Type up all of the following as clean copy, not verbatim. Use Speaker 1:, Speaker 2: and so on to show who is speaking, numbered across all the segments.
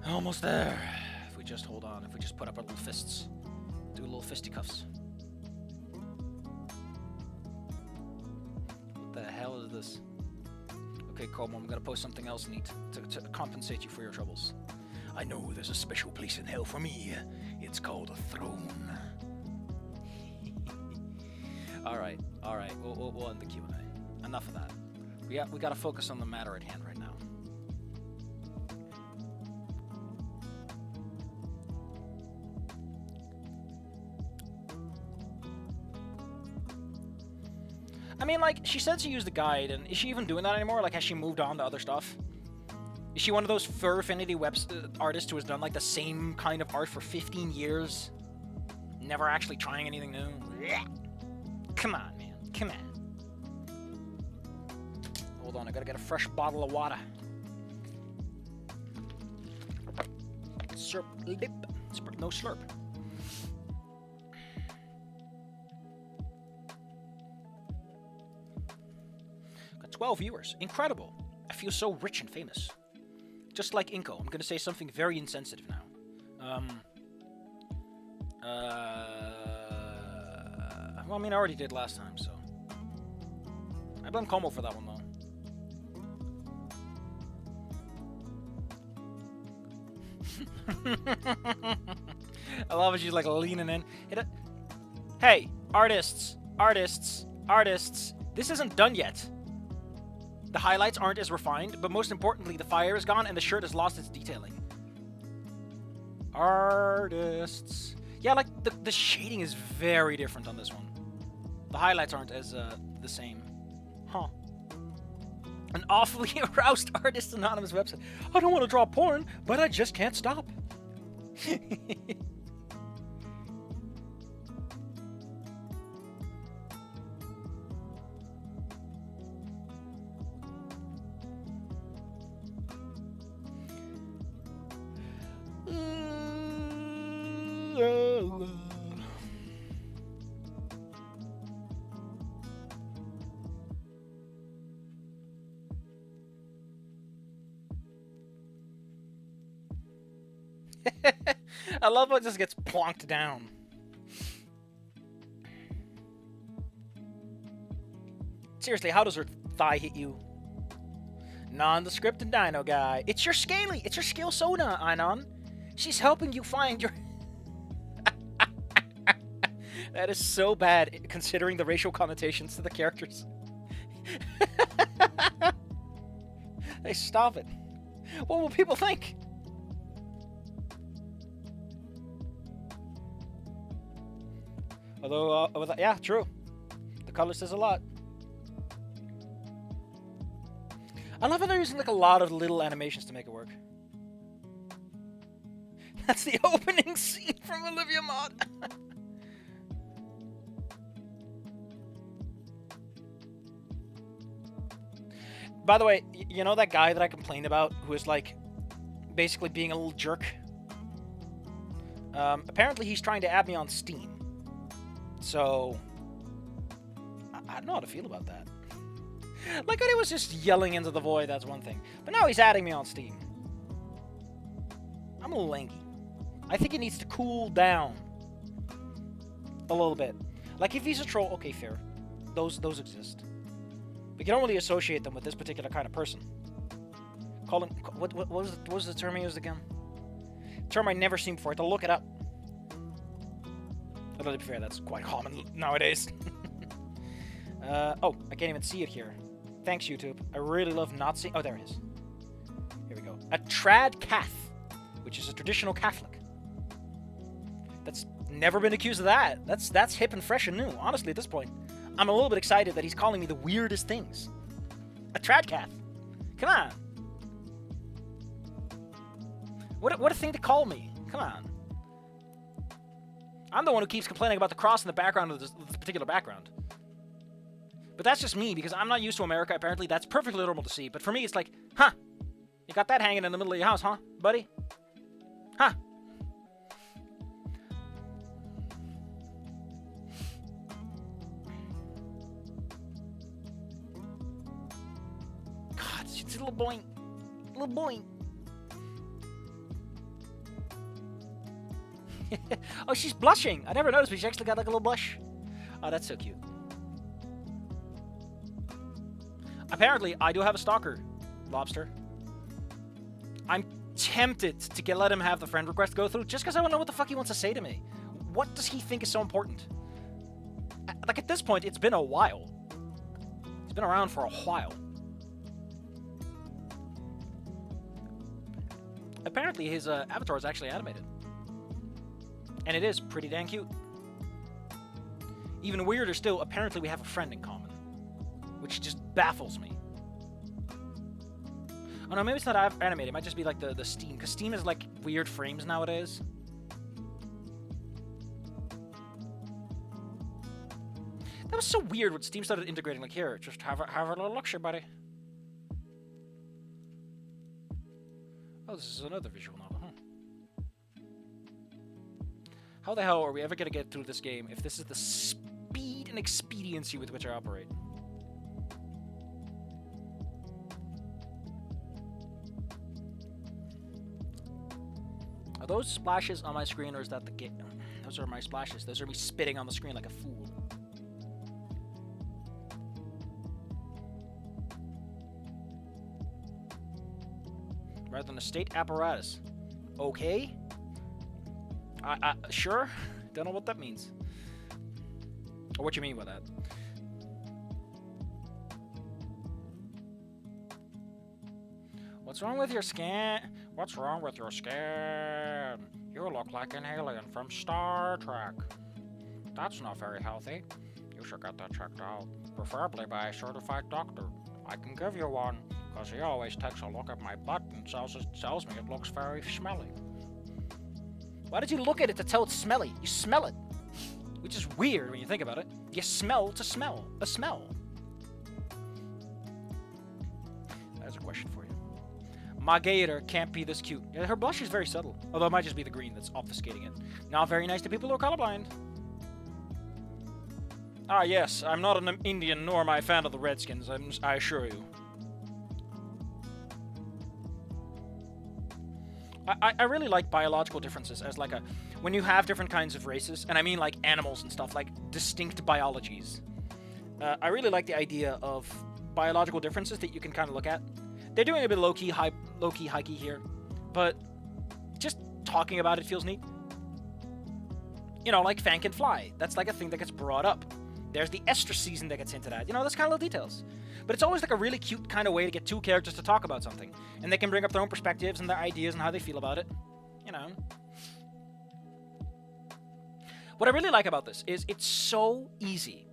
Speaker 1: Almost there. If we just hold on, if we just put up our little fists. Do little fisticuffs. What the hell is this? Okay, Como, I'm gonna post something else neat to compensate you for your troubles. I know there's a special place in hell for me. It's called a throne. Alright. We'll end the Q&A. Enough of that. We gotta focus on the matter at hand right now. I mean, like, she said she used the guide, and is she even doing that anymore? Like, has she moved on to other stuff? Is she one of those Fur Affinity artists who has done, like, the same kind of art for 15 years? Never actually trying anything new? Come on, man. Come on. Hold on, I gotta get a fresh bottle of water. Slurp, lip. No slurp. Got 12 viewers. Incredible. I feel so rich and famous. Just like Inko, I'm gonna say something very insensitive now. Well, I mean, I already did last time, so. I blame Como for that one, though. I love it, she's like leaning in. Hey, artists. This isn't done yet. The highlights aren't as refined, but most importantly, the fire is gone and the shirt has lost its detailing. Artists. Yeah, like, the shading is very different on this one. The highlights aren't as, the same. Huh. An awfully aroused Artist Anonymous website. I don't want to draw porn, but I just can't stop. I love how it just gets plonked down. Seriously, how does her thigh hit you? Nondescript Dino Guy. It's your Scaly. It's your skill soda, Einon. She's helping you find your... That is so bad, considering the racial connotations to the characters. Hey, stop it. What will people think? Although, yeah, true. The color says a lot. I love how they're using like a lot of little animations to make it work. That's the opening scene from Olivia Mott. By the way, you know that guy that I complained about who is like basically being a little jerk? Apparently he's trying to add me on Steam. So, I don't know how to feel about that. Like when he was just yelling into the void, that's one thing. But now he's adding me on Steam. I'm a little angry. I think he needs to cool down a little bit. Like if he's a troll, okay, fair. Those exist. We can only associate them with this particular kind of person. Calling what was the term he used again? Term I never seen before. I had to look it up. Although to be fair, that's quite common nowadays. Oh, I can't even see it here. Thanks, YouTube. I really love not seeing... Oh, there it is. Here we go. A trad Cath, which is a traditional Catholic. That's never been accused of that. That's hip and fresh and new. Honestly, at this point, I'm a little bit excited that he's calling me the weirdest things. A trad Cath. Come on. What a thing to call me. Come on. I'm the one who keeps complaining about the cross in the background of this particular background. But that's just me, because I'm not used to America. Apparently, that's perfectly normal to see. But for me, it's like, huh? You got that hanging in the middle of your house, huh, buddy? Huh? God, it's a little boing. Little boing. Oh, she's blushing. I never noticed, but she actually got like a little blush. Oh, that's so cute. Apparently, I do have a stalker, Lobster. I'm tempted to let him have the friend request go through just because I want to know what the fuck he wants to say to me. What does he think is so important? Like, at this point, it's been a while. It's been around for a while. Apparently, his avatar is actually animated. And it is pretty dang cute. Even weirder still, apparently we have a friend in common. Which just baffles me. Oh no, maybe it's not animated. It might just be like the Steam. Because Steam is like weird frames nowadays. That was so weird when Steam started integrating. Like, here, just have a little luxury, buddy. Oh, this is another visual novel, huh? How the hell are we ever going to get through this game if this is the speed and expediency with which I operate? Are those splashes on my screen, or is that the game? Those are my splashes. Those are me spitting on the screen like a fool. Rather than a state apparatus. Okay. Sure. Don't know what that means. Or what you mean by that. What's wrong with your skin? What's wrong with your skin? You look like an alien from Star Trek. That's not very healthy. You should get that checked out. Preferably by a certified doctor. I can give you one, because he always takes a look at my butt and tells me it looks very smelly. Why did you look at it to tell it's smelly? You smell it. Which is weird when you think about it. You smell to smell a smell. That's a question for you. My gator can't be this cute. Yeah, her blush is very subtle. Although it might just be the green that's obfuscating it. Not very nice to people who are colorblind. Ah, yes. I'm not an Indian, nor am I a fan of the Redskins, I assure you. I really like biological differences as like when you have different kinds of races, and I mean like animals and stuff, like distinct biologies. I really like the idea of biological differences that you can kind of look at. They're doing a bit low-key, high-key here, but just talking about it feels neat. You know, like Fang can fly. That's like a thing that gets brought up. There's the Esther season that gets hinted at. You know, those kind of little details. But it's always like a really cute kind of way to get two characters to talk about something. And they can bring up their own perspectives and their ideas and how they feel about it. You know. What I really like about this is it's so easy.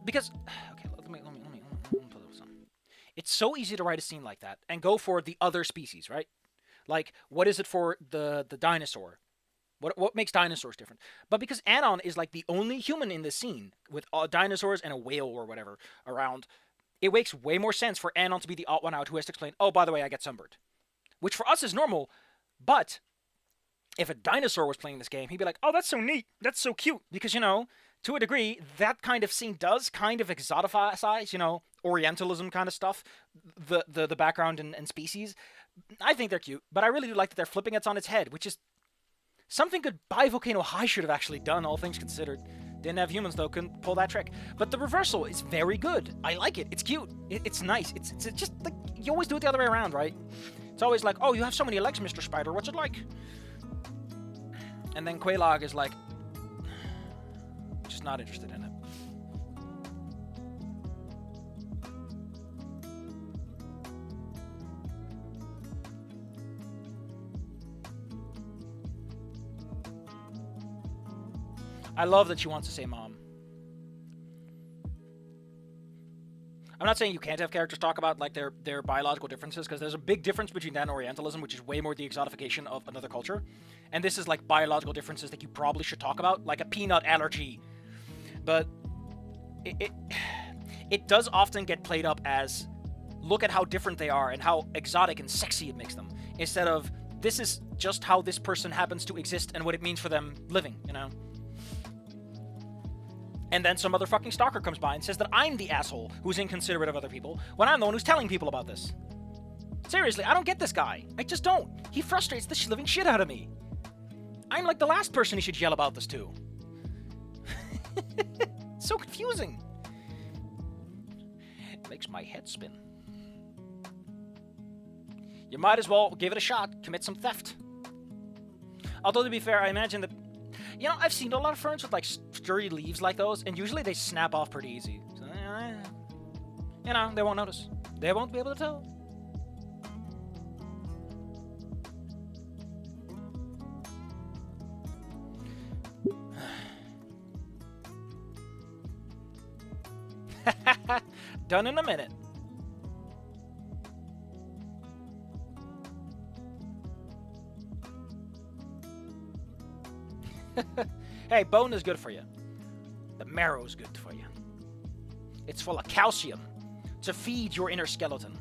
Speaker 1: Because, okay, let me put this on. It's so easy to write a scene like that and go for the other species, right? Like, what is it for the dinosaur? What makes dinosaurs different? But because Anon is like the only human in this scene, with dinosaurs and a whale or whatever around, it makes way more sense for Anon to be the odd one out who has to explain, oh, by the way, I get sunburned. Which for us is normal, but if a dinosaur was playing this game, he'd be like, oh, that's so neat, that's so cute. Because, you know, to a degree, that kind of scene does kind of exoticize, you know, Orientalism kind of stuff, the background and species. I think they're cute, but I really do like that they're flipping it on its head, which is something good Volcano High should have actually done, all things considered. Didn't have humans, though, couldn't pull that trick. But the reversal is very good. I like it. It's cute. It's nice. It's just like, you always do it the other way around, right? It's always like, oh, you have so many legs, Mr. Spider. What's it like? And then Quelaag is like, just not interested in it. I love that she wants to say mom. I'm not saying you can't have characters talk about like their biological differences, because there's a big difference between that and Orientalism, which is way more the exotification of another culture. And this is like biological differences that you probably should talk about, like a peanut allergy. But it does often get played up as, look at how different they are and how exotic and sexy it makes them, instead of, this is just how this person happens to exist and what it means for them living, you know? And then some motherfucking stalker comes by and says that I'm the asshole who's inconsiderate of other people, when I'm the one who's telling people about this. Seriously, I don't get this guy. I just don't. He frustrates the living shit out of me. I'm like the last person he should yell about this to. It's so confusing. It makes my head spin. You might as well give it a shot, commit some theft. Although, to be fair, I imagine that... You know, I've seen a lot of ferns with, like, sturdy leaves like those, and usually they snap off pretty easy. So, you know, they won't notice. They won't be able to tell. Done in a minute. Hey, bone is good for you. The marrow is good for you. It's full of calcium to feed your inner skeleton.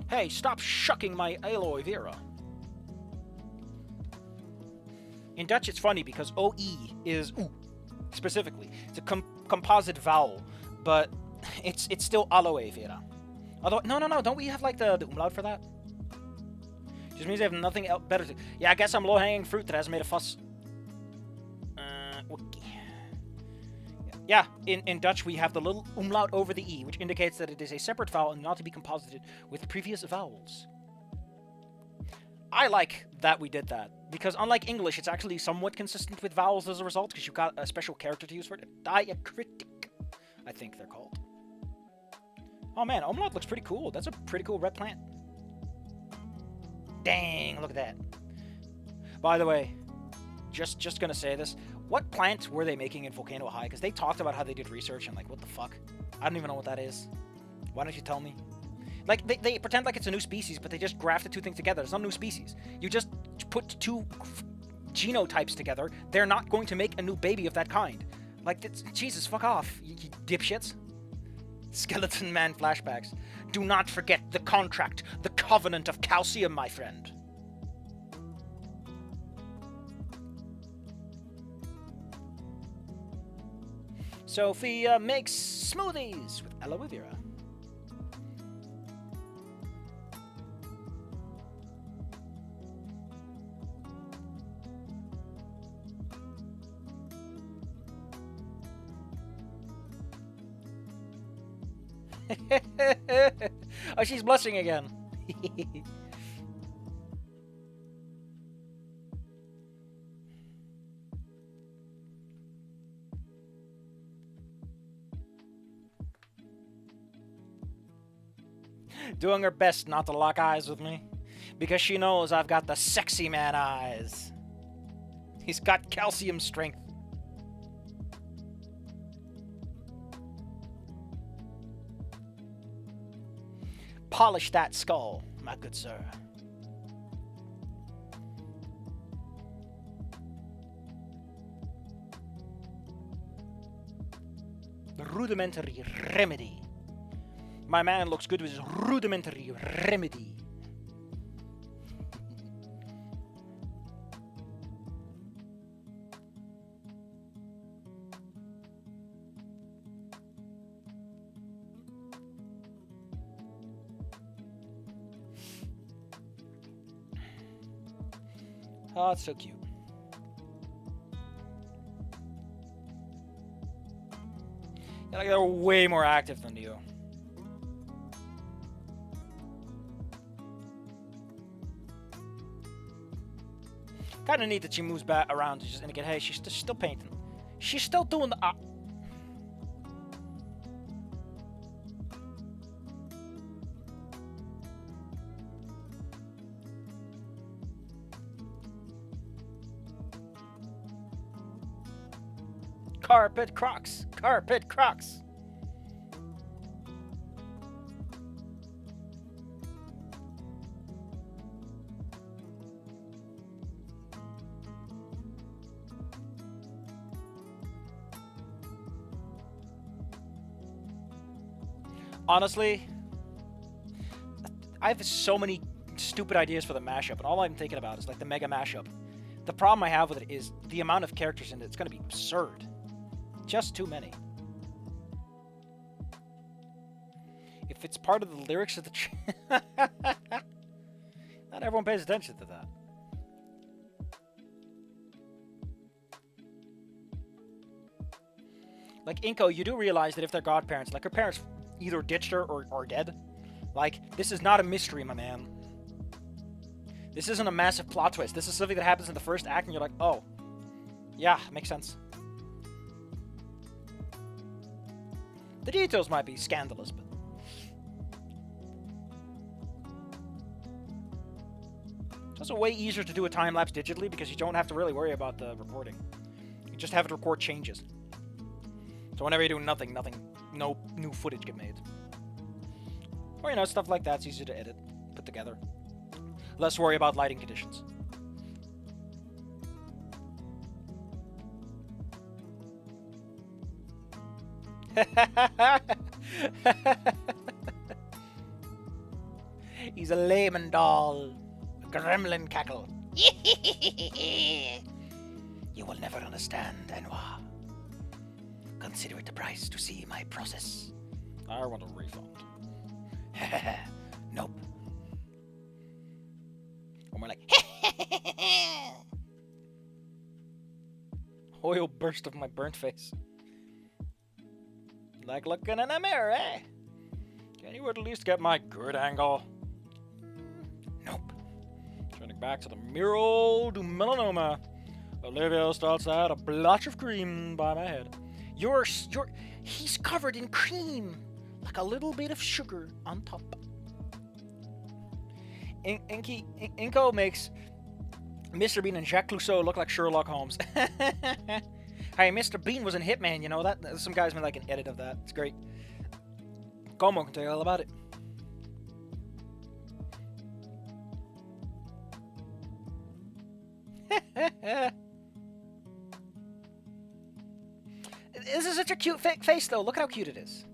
Speaker 1: Hey, stop shucking my aloe vera. In Dutch, it's funny because OE is oo, specifically. It's a composite vowel, but it's still aloe vera. Although, no, don't we have like the umlaut for that? Just means I have nothing else better to... Yeah, I guess I'm low-hanging fruit that hasn't made a fuss. Yeah, in Dutch we have the little umlaut over the E, which indicates that it is a separate vowel and not to be composited with previous vowels. I like that we did that, because unlike English, it's actually somewhat consistent with vowels as a result, because you've got a special character to use for it. A diacritic, I think they're called. Oh man, umlaut looks pretty cool. That's a pretty cool red plant. Dang, look at that. By the way, just gonna say this. What plant were they making in Volcano High? Because they talked about how they did research and like, what the fuck? I don't even know what that is. Why don't you tell me? Like, they pretend like it's a new species, but they just grafted two things together. It's not a new species. You just put two genotypes together. They're not going to make a new baby of that kind. Like, Jesus, fuck off, you dipshits. Skeleton Man flashbacks. Do not forget the contract, the covenant of calcium, my friend. Sophia makes smoothies with aloe vera. Oh, she's blushing again. Doing her best not to lock eyes with me, because she knows I've got the sexy man eyes. He's got calcium strength. Polish that skull, my good sir. The rudimentary remedy. My man looks good with his rudimentary remedy. Oh, it's so cute. Yeah, like they're way more active than you. Kind of neat that she moves back around to just indicate, hey, she's still painting. She's still doing the... Carpet crocs. Carpet crocs. Honestly, I have so many stupid ideas for the mashup, and all I'm thinking about is like the mega mashup. The problem I have with it is the amount of characters in it. It's going to be absurd. Just too many. If it's part of the lyrics of the... everyone pays attention to that. Like, Inko, you do realize that if they're godparents, like, her parents either ditched her or dead. Like, this is not a mystery, my man. This isn't a massive plot twist. This is something that happens in the first act, and you're like, oh. Yeah, makes sense. The details might be scandalous, but... It's also way easier to do a time-lapse digitally because you don't have to really worry about the recording. You just have it record changes. So whenever you do nothing, no new footage get made. Or, you know, stuff like that's easier to edit, put together. Less worry about lighting conditions. He's a layman doll. A gremlin cackle. You will never understand, Anwar. Consider it a price to see my process. I want a refund. Nope. Or more like, oil burst of my burnt face. Like looking in a mirror, eh? Can you at least get my good angle? Nope. Turning back to the mural du melanoma. Olivia starts out a blotch of cream by my head. He's covered in cream, like a little bit of sugar on top. Inko makes Mr. Bean and Jacques Clouseau look like Sherlock Holmes. Hey, Mr. Bean was in Hitman, you know that? Some guys made like an edit of that. It's great. Como can tell you all about it. This is such a cute fake face, though. Look at how cute it is.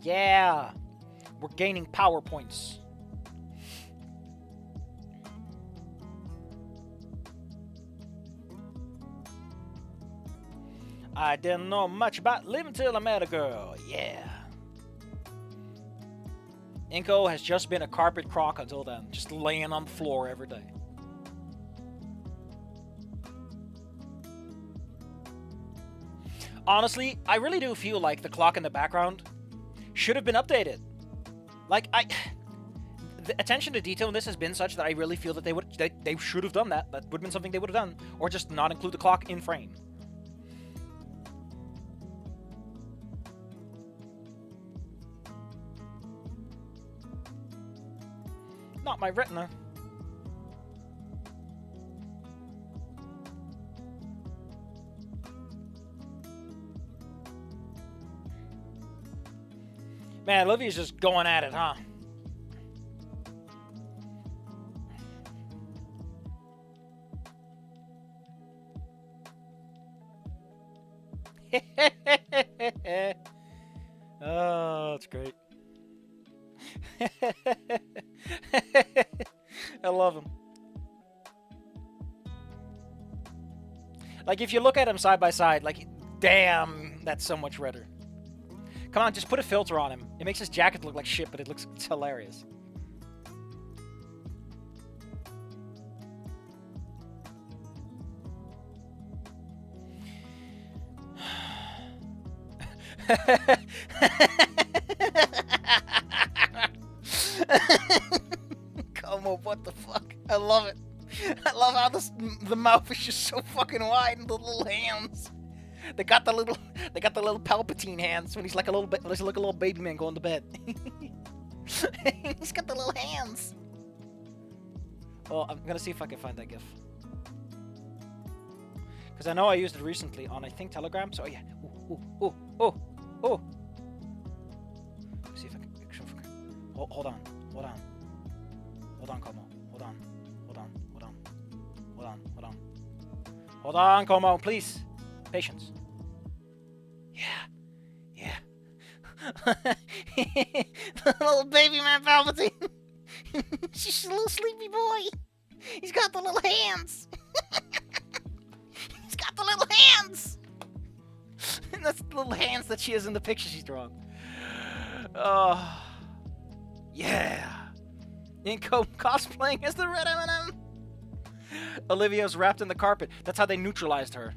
Speaker 1: Yeah. We're gaining power points. I didn't know much about living till I met a girl. Yeah. Inko has just been a carpet croc until then, just laying on the floor every day. Honestly, I really do feel like the clock in the background should have been updated. Like, the attention to detail in this has been such that I really feel that they should have done that. That would have been something they would have done, or just not include the clock in frame. Not my retina. Man, Olivia's just going at it, huh? Oh, that's great. I love him. Like, if you look at him side by side, like, damn, that's so much redder. Come on, just put a filter on him. It makes his jacket look like shit, but it's hilarious. Come on, what the fuck? I love it. I love how the mouth is just so fucking wide and the little hands. They got the little Palpatine hands when he's like a little baby man going to bed. He's got the little hands. Oh, I'm gonna see if I can find that GIF. Because I know I used it recently on, I think, Telegram. So yeah. Oh. See if I can. Hold on, Como. Hold on, Como, please. Patience. Yeah. The little baby man Palpatine. She's a little sleepy boy. He's got the little hands. He's got the little hands. And that's the little hands that she has in the picture she's drawing. Oh, yeah. Inko cosplaying as the red M&M. Olivia's wrapped in the carpet. That's how they neutralized her.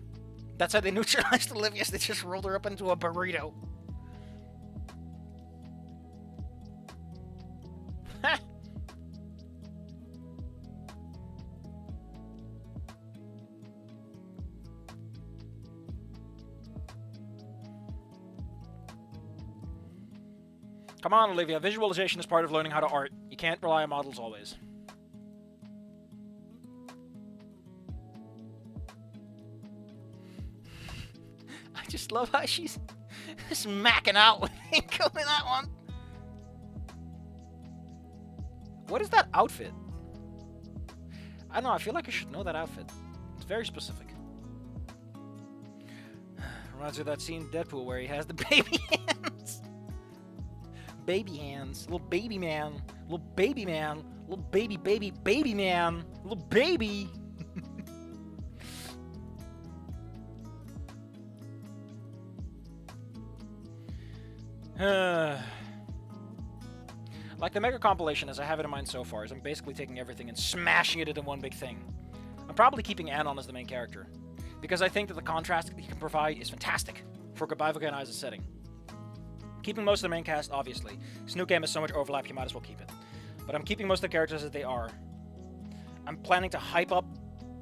Speaker 1: That's how they neutralized Olivia. They just rolled her up into a burrito. Come on, Olivia. Visualization is part of learning how to art. You can't rely on models always. I just love how she's smacking out with Inko in that one. What is that outfit? I don't know. I feel like I should know that outfit. It's very specific. Reminds me of that scene in Deadpool where he has the baby hands. Baby hands. Little baby man. Little baby man. Little baby man. Little baby. Like the Mega compilation, as I have it in mind so far, is I'm basically taking everything and smashing it into one big thing. I'm probably keeping Anon as the main character, because I think that the contrast that he can provide is fantastic for Goodbye Volcano as a setting. Keeping most of the main cast, obviously. Snook Game has so much overlap, you might as well keep it. But I'm keeping most of the characters as they are. I'm planning to hype up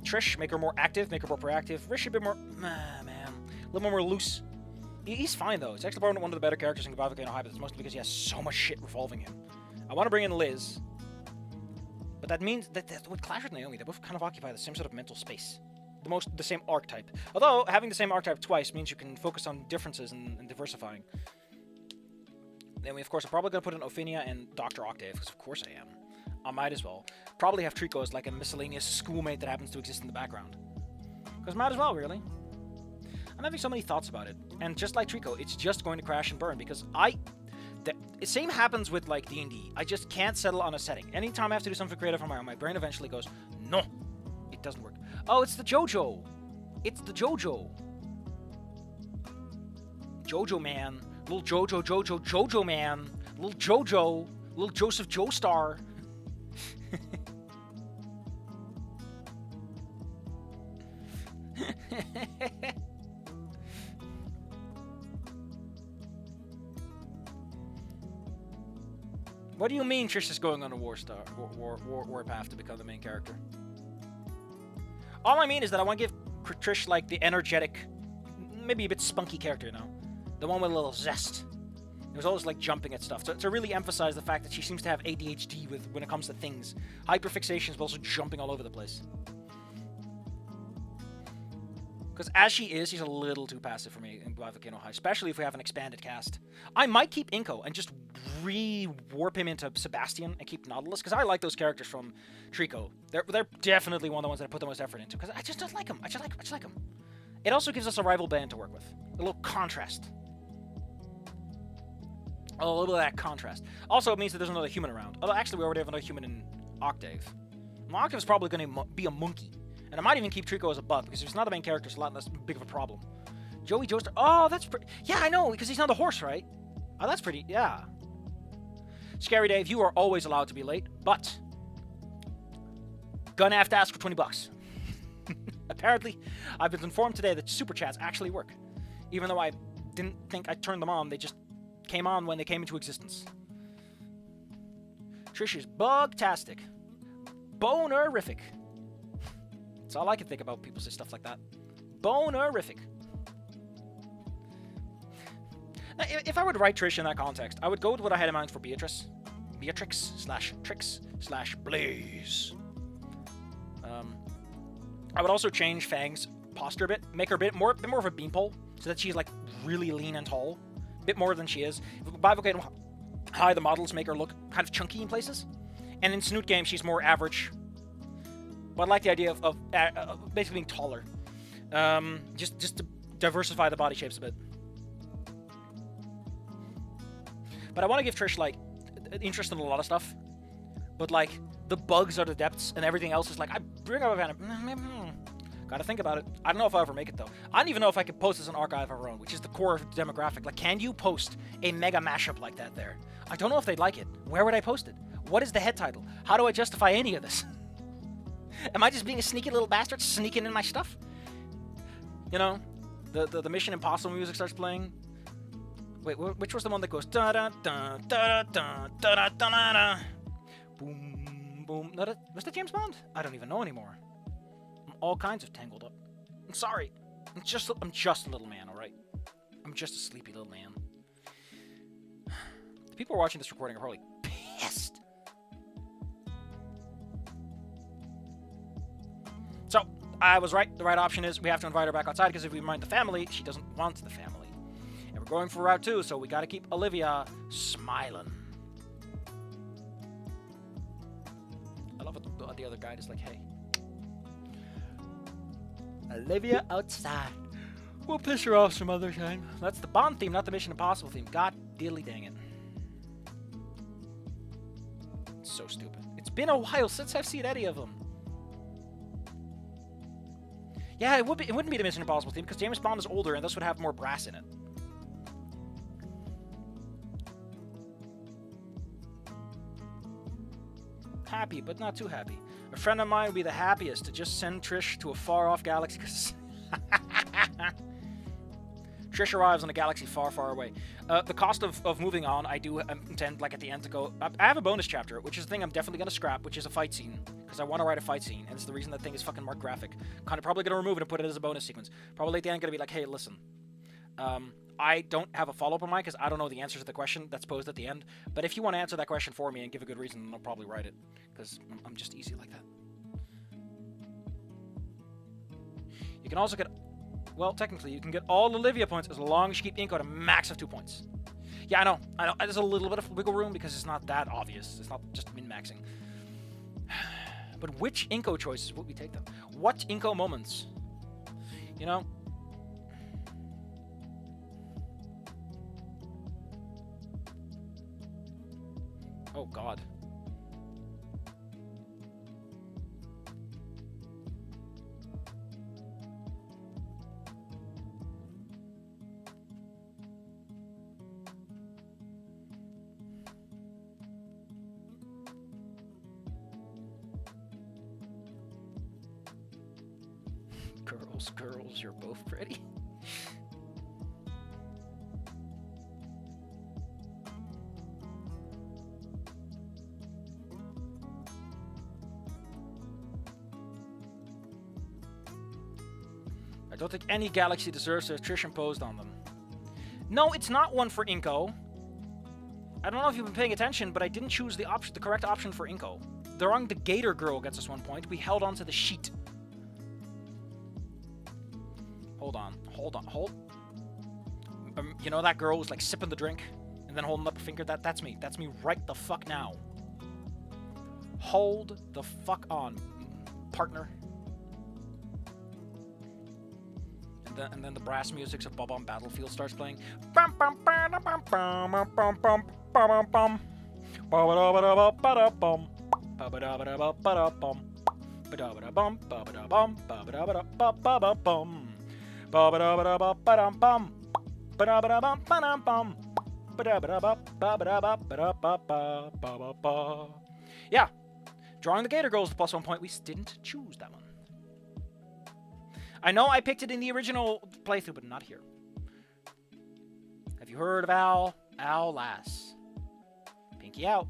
Speaker 1: Trish, make her more active, make her more proactive. Rish a bit more, man, a little more loose. He's fine though. He's actually probably one of the better characters in Goodbye Volcano High, but it's mostly because he has so much shit revolving him. I want to bring in Liz, but that means that would clash with Naomi. They both kind of occupy the same sort of mental space, the same archetype. Although having the same archetype twice means you can focus on differences and diversifying. Then we of course are probably gonna put in Ophinia and Dr. Octave, because of course I am. I might as well. Probably have Trico as like a miscellaneous schoolmate that happens to exist in the background. Because might as well, really. I'm having so many thoughts about it, and just like Trico, it's just going to crash and burn because the same happens with like D&D. I just can't settle on a setting. Anytime I have to do something creative on my own, my brain eventually goes, no, it doesn't work. Oh, it's the JoJo. It's the JoJo. JoJo man. Little JoJo man. Little JoJo. Little Joseph Joestar. What do you mean Trish is going on a warpath to become the main character? All I mean is that I want to give Trish like the energetic, maybe a bit spunky character, you know? The one with a little zest. There's always like jumping at stuff. To really emphasize the fact that she seems to have ADHD when it comes to things. Hyperfixations, but also jumping all over the place. Because as she is, she's a little too passive for me in Goodbye Volcano High, especially if we have an expanded cast. I might keep Inko and just re-warp him into Sebastian and keep Nautilus, because I like those characters from Trico. They're definitely one of the ones that I put the most effort into, because I just don't like them. I just like them. It also gives us a rival band to work with. A little contrast. A little bit of that contrast. Also, it means that there's another human around. Although, actually, we already have another human in Octave. Well, Octave's probably going to be a monkey. And I might even keep Trico as a bug, because if he's not the main character, it's a lot less big of a problem. Joey Joestar. Oh, that's pretty. Yeah, I know, because he's not the horse, right? Oh, that's pretty. Yeah. Scary Dave, you are always allowed to be late, but gonna have to ask for 20 bucks. Apparently, I've been informed today that super chats actually work. Even though I didn't think I turned them on, they just came on when they came into existence. Trish is bug-tastic. Bonerific. That's all I can think about people say stuff like that. Bonerific. Now, if I were to write Trish in that context, I would go with what I had in mind for Beatrix. Beatrix/Trix/Blaze. I would also change Fang's posture a bit, make her a bit more of a beanpole, so that she's like really lean and tall, a bit more than she is. By Volcano High, the models make her look kind of chunky in places, and in Snoot Game, she's more average. But I like the idea of basically being taller, just to diversify the body shapes a bit. But I want to give Trish like interest in a lot of stuff, but like the bugs are the depths, and everything else is like I bring up a Gotta think about it. I don't know if I'll ever make it, though. I don't even know if I could post as an archive of our own, which is the core demographic. Like, can you post a mega mashup like that there? I don't know if they'd like it. Where would I post it? What is the head title? How do I justify any of this? Am I just being a sneaky little bastard sneaking in my stuff? You know, the Mission Impossible music starts playing. Wait, which was the one that goes da da da da da da da da da? Boom boom. No, was that James Bond? I don't even know anymore. I'm all kinds of tangled up. I'm sorry. I'm just a little man, all right. I'm just a sleepy little man. The people watching this recording are probably pissed. So, I was right. The right option is we have to invite her back outside because if we mind the family, she doesn't want the family. And we're going for Route 2, so we got to keep Olivia smiling. I love what the other guy is like, hey. Olivia outside. We'll piss her off some other time. That's the Bond theme, not the Mission Impossible theme. God dilly dang it. It's so stupid. It's been a while since I've seen any of them. Yeah, it wouldn't be the Mission Impossible theme because James Bond is older and this would have more brass in it. Happy, but not too happy. A friend of mine would be the happiest to just send Trish to a far-off galaxy because Trish arrives in a galaxy far, far away. The cost of moving on, I do intend, like, at the end to go... I have a bonus chapter, which is the thing I'm definitely going to scrap, which is a fight scene. Because I want to write a fight scene, and it's the reason that thing is fucking marked graphic. Kind of probably going to remove it and put it as a bonus sequence. Probably at the end going to be like, hey, listen. I don't have a follow-up on mine because I don't know the answer to the question that's posed at the end. But if you want to answer that question for me and give a good reason, then I'll probably write it. Because I'm just easy like that. You can also get... Well, technically, you can get all Olivia points as long as you keep Inko at a max of 2 points. Yeah, I know. There's a little bit of wiggle room because it's not that obvious. It's not just min-maxing. But which Inko choices would we take them? What Inko moments? You know? Oh, God. Girls, you're both pretty. I don't think any galaxy deserves the Trish imposed on them. No, it's not one for Inko. I don't know if you've been paying attention, but I didn't choose the correct option for Inko. The Gator girl gets us 1 point. We held on to the sheet. Hold on. You know that girl who's like sipping the drink and then holding up a finger? That's me. That's me right the fuck now. Hold the fuck on, partner. And then the brass music of Bob on Battlefield starts playing. Yeah, drawing the Gator Girls with plus 1 point. We just didn't choose that one. I know I picked it in the original playthrough, but not here. Have you heard of Al? Al Lass. Pinky out.